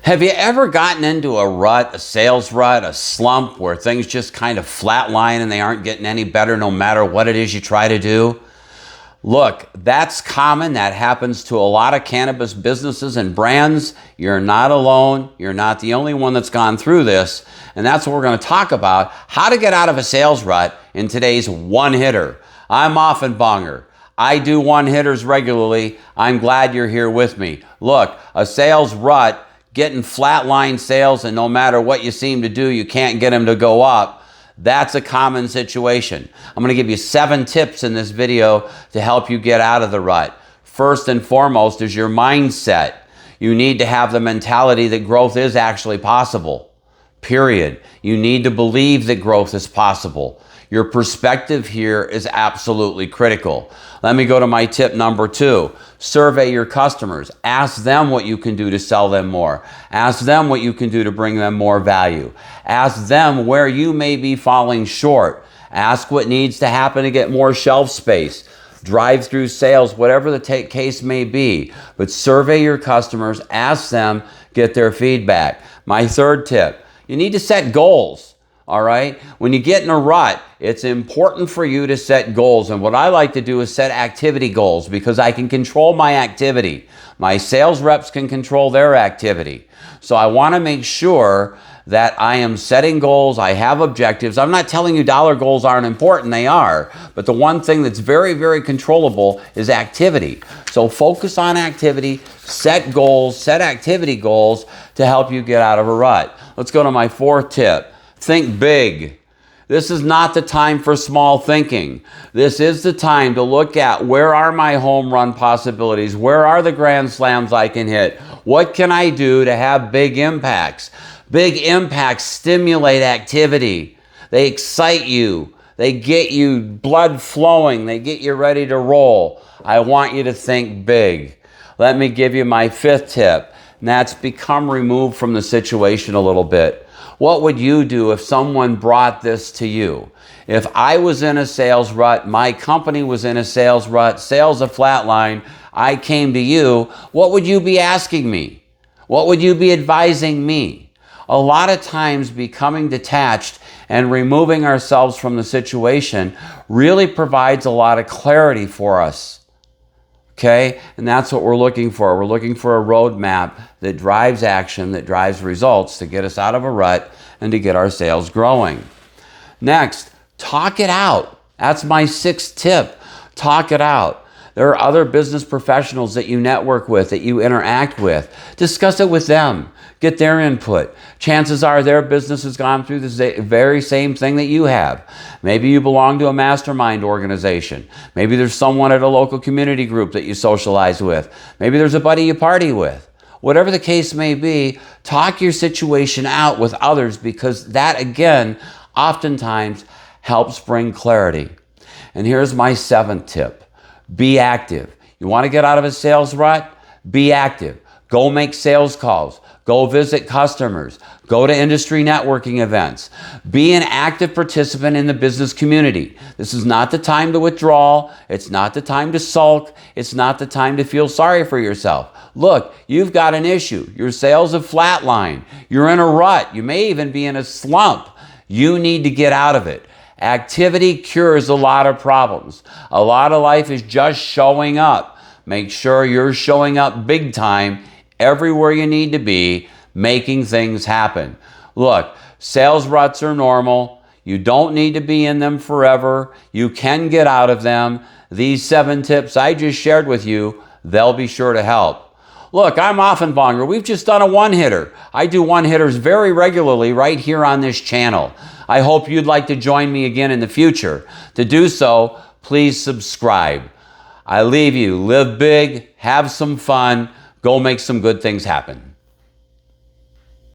Have you ever gotten into a rut, a sales rut, a slump where things just kind of flatline and they aren't getting any better no matter what it is you try to do? Look, that's common. That happens to a lot of cannabis businesses and brands. You're not alone. You're not the only one that's gone through this. And that's what we're going to talk about, how to get out of a sales rut in today's One Hitter. I'm Offenbonger. I do one hitters regularly. I'm glad you're here with me. Look, a sales rut, getting flatline sales, and no matter what you seem to do, you can't get them to go up. That's a common situation. I'm going to give you 7 tips in this video to help you get out of the rut. First and foremost is your mindset. You need to have the mentality that growth is actually possible. Period. You need to believe that growth is possible. Your perspective here is absolutely critical. Let me go to my tip number 2. Survey your customers. Ask them what you can do to sell them more. Ask them what you can do to bring them more value. Ask them where you may be falling short. Ask what needs to happen to get more shelf space. Drive-through sales, whatever the case may be. But survey your customers, ask them, get their feedback. My 3rd tip, you need to set goals. All right. When you get in a rut, it's important for you to set goals. And what I like to do is set activity goals because I can control my activity. My sales reps can control their activity. So I want to make sure that I am setting goals. I have objectives. I'm not telling you dollar goals aren't important. They are. But the one thing that's very, very controllable is activity. So focus on activity, set goals, set activity goals to help you get out of a rut. Let's go to my 4th tip. Think big. This is not the time for small thinking. This is the time to look at where are my home run possibilities? Where are the grand slams I can hit? What can I do to have big impacts? Big impacts stimulate activity. They excite you. They get you blood flowing. They get you ready to roll. I want you to think big. Let me give you my 5th tip, and that's become removed from the situation a little bit. What would you do if someone brought this to you? If I was in a sales rut, my company was in a sales rut, sales a flatline, I came to you, what would you be asking me? What would you be advising me? A lot of times becoming detached and removing ourselves from the situation really provides a lot of clarity for us. Okay, and that's what we're looking for. We're looking for a roadmap that drives action, that drives results to get us out of a rut and to get our sales growing. Next, talk it out. That's my 6th tip. Talk it out. There are other business professionals that you network with, that you interact with. Discuss it with them. Get their input. Chances are their business has gone through the very same thing that you have. Maybe you belong to a mastermind organization. Maybe there's someone at a local community group that you socialize with. Maybe there's a buddy you party with. Whatever the case may be, talk your situation out with others because that, again, oftentimes helps bring clarity. And here's my 7th tip. Be active. You want to get out of a sales rut? Be active. Go make sales calls. Go visit customers. Go to industry networking events. Be an active participant in the business community. This is not the time to withdraw. It's not the time to sulk. It's not the time to feel sorry for yourself. Look, you've got an issue. Your sales have flatlined. You're in a rut. You may even be in a slump. You need to get out of it. Activity cures a lot of problems. A lot of life is just showing up. Make sure you're showing up big time everywhere you need to be, making things happen. Look, sales ruts are normal. You don't need to be in them forever. You can get out of them. These 7 tips I just shared with you, they'll be sure to help. Look, I'm Offenbonger. We've just done a one-hitter. I do one-hitters very regularly right here on this channel. I hope you'd like to join me again in the future. To do so, please subscribe. I leave you. Live big. Have some fun. Go make some good things happen.